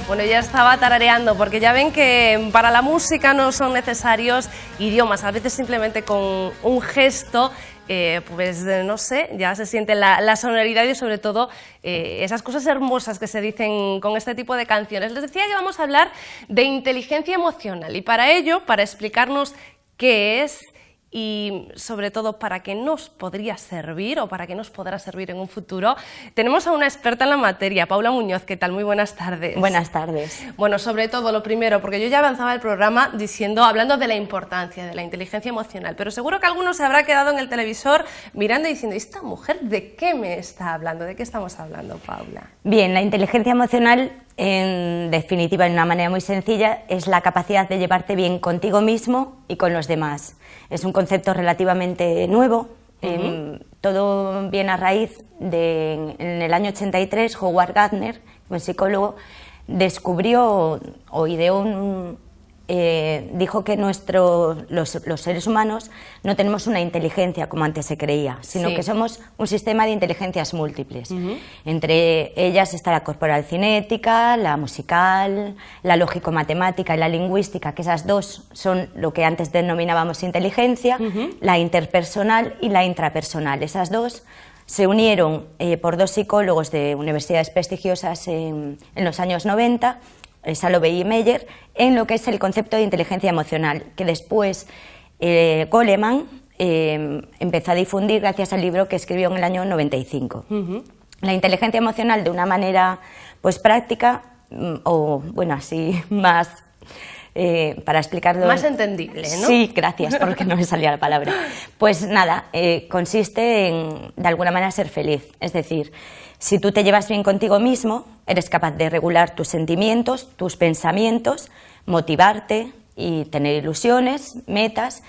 Bueno, ya estaba tarareando, porque ya ven que para la música no son necesarios idiomas, a veces simplemente con un gesto, pues no sé, ya se siente la sonoridad y sobre todo esas cosas hermosas que se dicen con este tipo de canciones. Les decía que vamos a hablar de inteligencia emocional y para ello, para explicarnos qué es y sobre todo para qué nos podría servir o para qué nos podrá servir en un futuro, tenemos a una experta en la materia, Paula Muñoz. ¿Qué tal? Muy buenas tardes. Buenas tardes. Bueno, sobre todo lo primero, porque yo ya avanzaba el programa hablando de la importancia de la inteligencia emocional, pero seguro que alguno se habrá quedado en el televisor mirando y diciendo, ¿esta mujer de qué me está hablando? ¿De qué estamos hablando, Paula? Bien, la inteligencia emocional, en definitiva, de una manera muy sencilla, es la capacidad de llevarte bien contigo mismo y con los demás. Es un concepto relativamente nuevo. Todo viene a raíz de, en el año 83, Howard Gardner, un psicólogo, descubrió o ideó dijo que los seres humanos no tenemos una inteligencia como antes se creía, sino que somos un sistema de inteligencias múltiples. Entre ellas está la corporal cinética, la musical, la lógico-matemática y la lingüística, que esas dos son lo que antes denominábamos inteligencia, la interpersonal y la intrapersonal. Esas dos se unieron por dos psicólogos de universidades prestigiosas en los años 90, Salovey y Meyer, en lo que es el concepto de inteligencia emocional, que después Goleman empezó a difundir gracias al libro que escribió en el año 95. La inteligencia emocional, de una manera pues práctica, o bueno, así más para explicarlo... Más entendible, ¿no? Sí, gracias, porque no me salía la palabra. Pues nada, consiste en, de alguna manera, ser feliz. Es decir, si tú te llevas bien contigo mismo, eres capaz de regular tus sentimientos, tus pensamientos, motivarte y tener ilusiones, metas.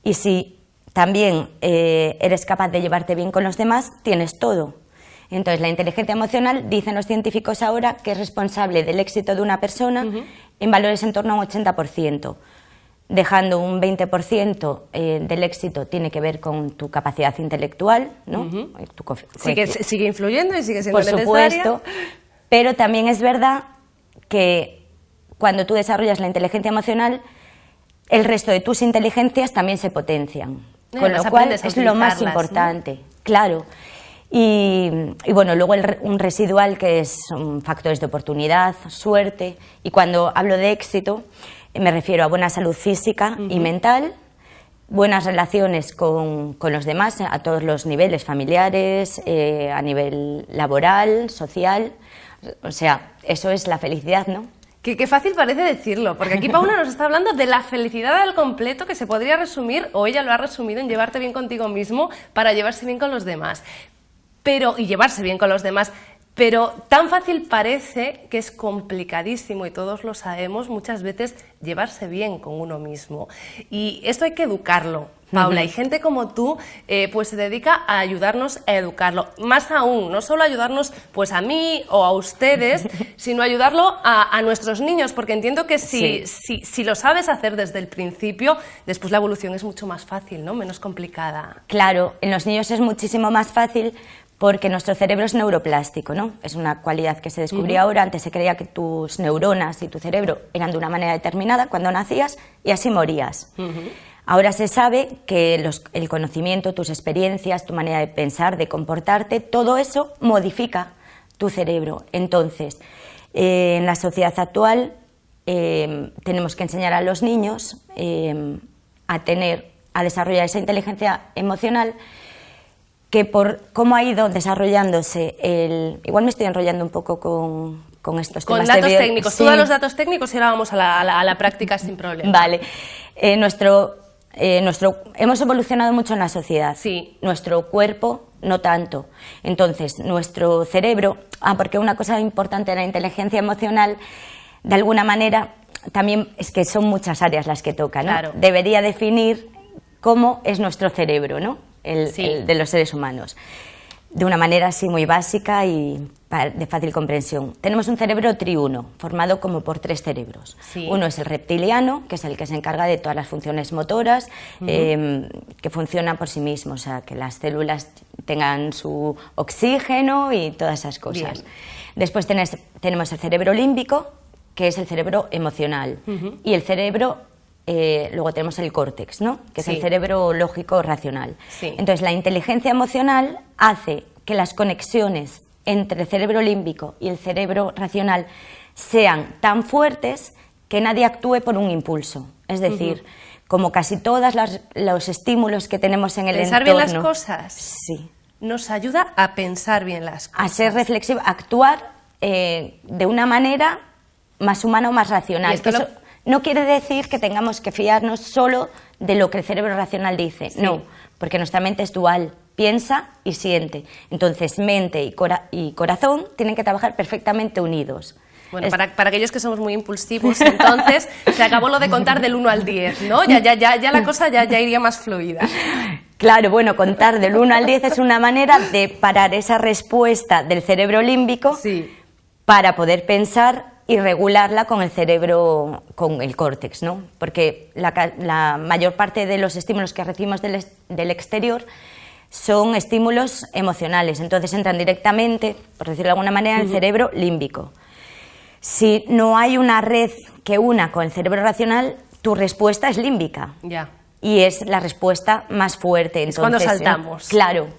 Y si también eres capaz de llevarte bien con los demás, tienes todo. Entonces, la inteligencia emocional, dicen los científicos ahora, que es responsable del éxito de una persona en valores en torno a un 80%, dejando un 20% del éxito tiene que ver con tu capacidad intelectual, ¿no? Sigue influyendo y sigue siendo necesaria. Por supuesto, pero también es verdad que cuando tú desarrollas la inteligencia emocional, el resto de tus inteligencias también se potencian, con lo cual es lo más importante, ¿no? Claro. Y bueno, luego un residual que son factores de oportunidad, suerte, y cuando hablo de éxito me refiero a buena salud física y mental, buenas relaciones con los demás a todos los niveles, familiares, a nivel laboral, social, o sea, eso es la felicidad, ¿no? Qué fácil parece decirlo, porque aquí Paula nos está hablando de la felicidad al completo, que se podría resumir, o ella lo ha resumido, en llevarte bien contigo mismo para llevarse bien con los demás. Y llevarse bien con los demás, pero tan fácil parece que es complicadísimo, y todos lo sabemos, muchas veces llevarse bien con uno mismo. Y esto hay que educarlo, Paula, y gente como tú pues se dedica a ayudarnos a educarlo. Más aún, no solo ayudarnos pues a mí o a ustedes, sino ayudarlo a nuestros niños, porque entiendo que si lo sabes hacer desde el principio, después la evolución es mucho más fácil, ¿no? Menos complicada. Claro, en los niños es muchísimo más fácil, porque nuestro cerebro es neuroplástico, ¿no? Es una cualidad que se descubrió ahora. Antes se creía que tus neuronas y tu cerebro eran de una manera determinada cuando nacías y así morías. Ahora se sabe que el conocimiento, tus experiencias, tu manera de pensar, de comportarte, todo eso modifica tu cerebro. Entonces, en la sociedad actual tenemos que enseñar a los niños a desarrollar esa inteligencia emocional, que por cómo ha ido desarrollándose igual me estoy enrollando un poco con estos temas. Con datos técnicos, tú das los datos técnicos y ahora vamos a la práctica sin problema. Vale. Hemos evolucionado mucho en la sociedad. Sí. Nuestro cuerpo no tanto. Entonces, nuestro cerebro... porque una cosa importante de la inteligencia emocional, de alguna manera, también es que son muchas áreas las que toca, ¿no? Claro. Debería definir cómo es nuestro cerebro, ¿no? El de los seres humanos, de una manera así muy básica y de fácil comprensión. Tenemos un cerebro triuno, formado como por tres cerebros. Uno es el reptiliano, que es el que se encarga de todas las funciones motoras, que funcionan por sí mismos, o sea, que las células tengan su oxígeno y todas esas cosas. Después tenemos el cerebro límbico, que es el cerebro emocional, y el cerebro, luego tenemos el córtex, ¿no? Que es el cerebro lógico racional. Sí. Entonces, la inteligencia emocional hace que las conexiones entre el cerebro límbico y el cerebro racional sean tan fuertes que nadie actúe por un impulso. Es decir, como casi todos los estímulos que tenemos en el entorno... ¿Pensar bien las cosas? Sí. Nos ayuda a pensar bien las cosas. A ser reflexivo, a actuar de una manera más humana o más racional. Eso no quiere decir que tengamos que fiarnos solo de lo que el cerebro racional dice. Sí. No, porque nuestra mente es dual, piensa y siente. Entonces, mente y corazón tienen que trabajar perfectamente unidos. Bueno, para aquellos que somos muy impulsivos, entonces se acabó lo de contar del 1 al 10, ¿no? Ya la cosa ya iría más fluida. Claro, bueno, contar del 1 al 10 es una manera de parar esa respuesta del cerebro límbico para poder pensar y regularla con el cerebro, con el córtex, ¿no? Porque la mayor parte de los estímulos que recibimos del exterior son estímulos emocionales, entonces entran directamente, por decirlo de alguna manera, en el cerebro límbico. Si no hay una red que una con el cerebro racional, tu respuesta es límbica. Ya. Y es la respuesta más fuerte. Es cuando saltamos. Claro.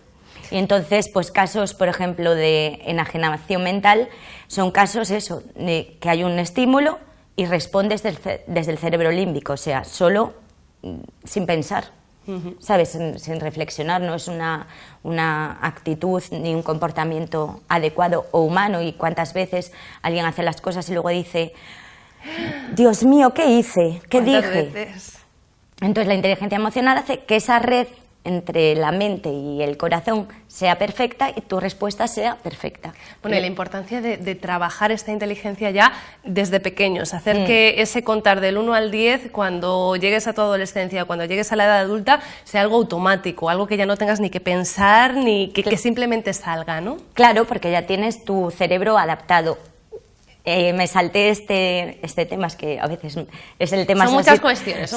Y entonces, pues casos, por ejemplo, de enajenación mental, son casos de que hay un estímulo y respondes desde el cerebro límbico, o sea, solo sin pensar. ¿Sabes? Sin reflexionar, no es una actitud ni un comportamiento adecuado o humano. Y cuántas veces alguien hace las cosas y luego dice, Dios mío, ¿qué hice? ¿Qué dije? Veces? Entonces la inteligencia emocional hace que esa red entre la mente y el corazón sea perfecta y tu respuesta sea perfecta. Bueno, y la importancia de trabajar esta inteligencia ya desde pequeños, hacer que ese contar del 1 al 10, cuando llegues a tu adolescencia, cuando llegues a la edad adulta, sea algo automático, algo que ya no tengas ni que pensar, ni que simplemente salga, ¿no? Claro, porque ya tienes tu cerebro adaptado. Me salté este tema, es que a veces es el tema... Son muchas cuestiones,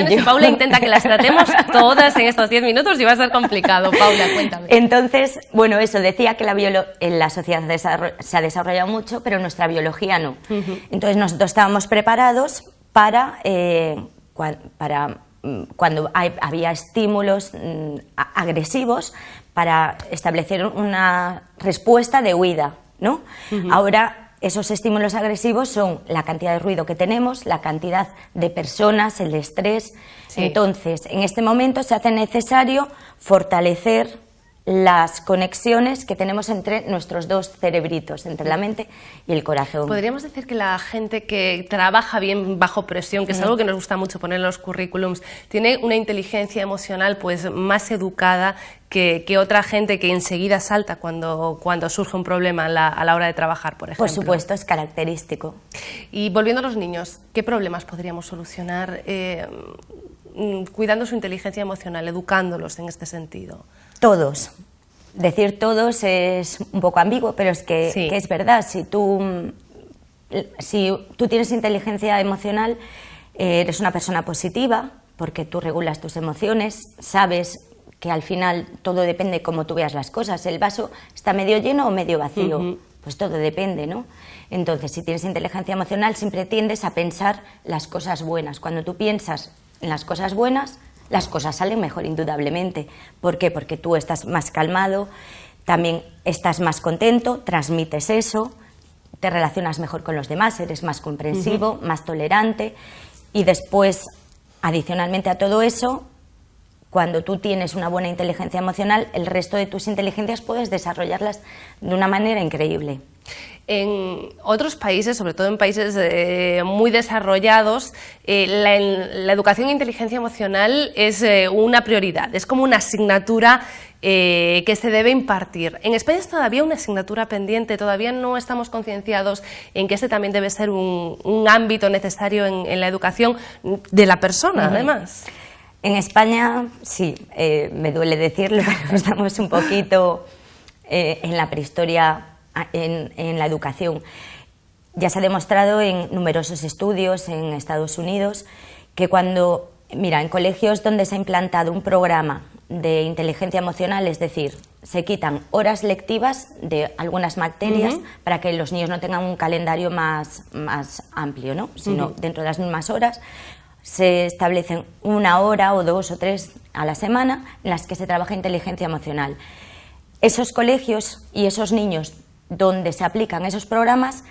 y Paula intenta que las tratemos todas en estos 10 minutos y va a ser complicado. Paula, cuéntame. Entonces, bueno, eso, decía que en la sociedad se ha desarrollado mucho, pero nuestra biología no. Entonces nosotros estábamos preparados para cuando había estímulos agresivos, para establecer una respuesta de huida, ¿no? Ahora... Esos estímulos agresivos son la cantidad de ruido que tenemos, la cantidad de personas, el estrés. Entonces, en este momento se hace necesario fortalecer las conexiones que tenemos entre nuestros dos cerebritos, entre la mente y el corazón. Podríamos decir que la gente que trabaja bien bajo presión, que es algo que nos gusta mucho poner en los currículums, tiene una inteligencia emocional pues más educada que otra gente que enseguida salta cuando surge un problema a la hora de trabajar, por ejemplo. Por supuesto, es característico. Y volviendo a los niños, ¿qué problemas podríamos solucionar cuidando su inteligencia emocional, educándolos en este sentido? Todos. Decir todos es un poco ambiguo, pero es que es verdad. Si tú tienes inteligencia emocional, eres una persona positiva, porque tú regulas tus emociones, sabes que al final todo depende de cómo tú veas las cosas. ¿El vaso está medio lleno o medio vacío? Pues todo depende, ¿no? Entonces, si tienes inteligencia emocional, siempre tiendes a pensar las cosas buenas. Cuando tú piensas en las cosas buenas, las cosas salen mejor, indudablemente. ¿Por qué? Porque tú estás más calmado, también estás más contento, transmites eso, te relacionas mejor con los demás, eres más comprensivo, más tolerante, y después, adicionalmente a todo eso, cuando tú tienes una buena inteligencia emocional, el resto de tus inteligencias puedes desarrollarlas de una manera increíble. En otros países, sobre todo en países muy desarrollados, la educación en inteligencia emocional es una prioridad, es como una asignatura que se debe impartir. En España es todavía una asignatura pendiente, todavía no estamos concienciados en que este también debe ser un ámbito necesario en la educación de la persona, además. En España, sí, me duele decirlo, pero estamos un poquito en la prehistoria en la educación. Ya se ha demostrado en numerosos estudios en Estados Unidos que en colegios donde se ha implantado un programa de inteligencia emocional, es decir, se quitan horas lectivas de algunas materias para que los niños no tengan un calendario más amplio, ¿no? Sino dentro de las mismas horas se establecen 1 hora o 2 o 3 a la semana en las que se trabaja inteligencia emocional. Esos colegios y esos niños donde se aplican esos programas,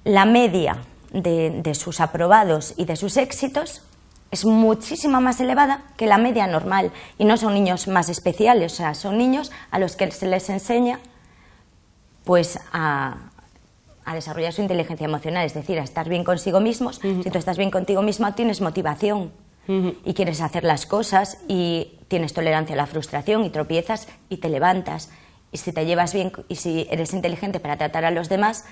la media de sus aprobados y de sus éxitos es muchísimo más elevada que la media normal, y no son niños más especiales, o sea, son niños a los que se les enseña pues a desarrollar su inteligencia emocional, es decir, a estar bien consigo mismos. Si tú estás bien contigo misma, tienes motivación y quieres hacer las cosas y tienes tolerancia a la frustración y tropiezas y te levantas. Y si te llevas bien y si eres inteligente para tratar a los demás,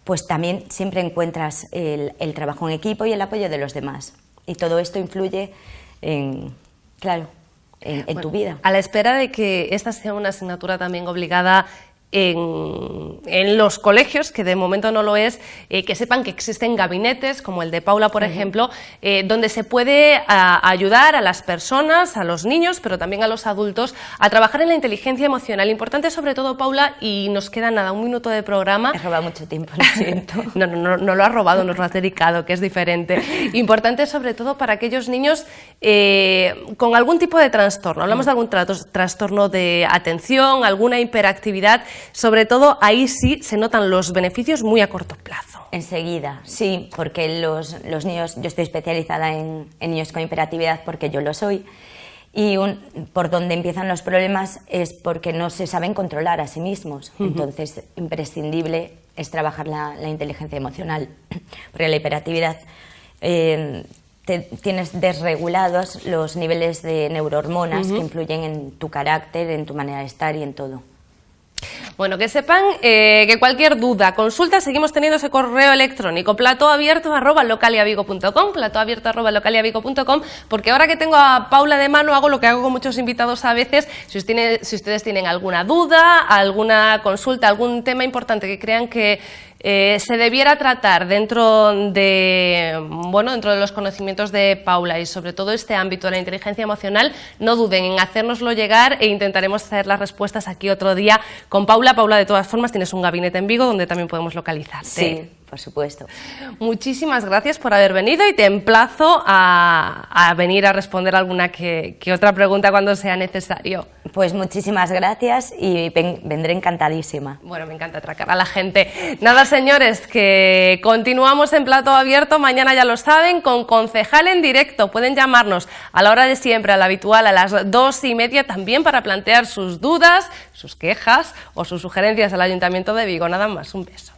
pues también siempre encuentras el trabajo en equipo y el apoyo de los demás. Y todo esto influye en tu vida. A la espera de que esta sea una asignatura también obligada en los colegios, que de momento no lo es, que sepan que existen gabinetes como el de Paula, por ejemplo, donde se puede ayudar a las personas, a los niños, pero también a los adultos, a trabajar en la inteligencia emocional. Importante sobre todo, Paula, y nos queda nada, 1 minuto de programa. He robado mucho tiempo, lo siento. No lo has robado, nos lo has dedicado, que es diferente. Importante sobre todo para aquellos niños con algún tipo de trastorno. Hablamos de algún trastorno de atención, alguna hiperactividad. Sobre todo, ahí sí se notan los beneficios muy a corto plazo. Enseguida, sí, porque los niños, yo estoy especializada en niños con hiperactividad porque yo lo soy, y por donde empiezan los problemas es porque no se saben controlar a sí mismos. Entonces, imprescindible es trabajar la inteligencia emocional, porque la hiperactividad tienes desregulados los niveles de neurohormonas que influyen en tu carácter, en tu manera de estar y en todo. Bueno, que sepan que cualquier duda, consulta, seguimos teniendo ese correo electrónico platoabierto@localiavigo.com, platoabierto@localiavigo.com, porque ahora que tengo a Paula de mano hago lo que hago con muchos invitados a veces. Si ustedes tienen alguna duda, alguna consulta, algún tema importante que crean que se debiera tratar dentro de los conocimientos de Paula y sobre todo este ámbito de la inteligencia emocional, no duden en hacérnoslo llegar e intentaremos hacer las respuestas aquí otro día con Paula. Paula, de todas formas, tienes un gabinete en Vigo donde también podemos localizarte. Sí, por supuesto. Muchísimas gracias por haber venido y te emplazo a venir a responder alguna que otra pregunta cuando sea necesario. Pues muchísimas gracias y vendré encantadísima. Bueno, me encanta atracar a la gente. Nada, señores, que continuamos en Plato Abierto. Mañana, ya lo saben, con Concejal en directo. Pueden llamarnos a la hora de siempre, a la habitual, a las 2:30, también para plantear sus dudas, sus quejas o sus sugerencias al Ayuntamiento de Vigo. Nada más, un beso.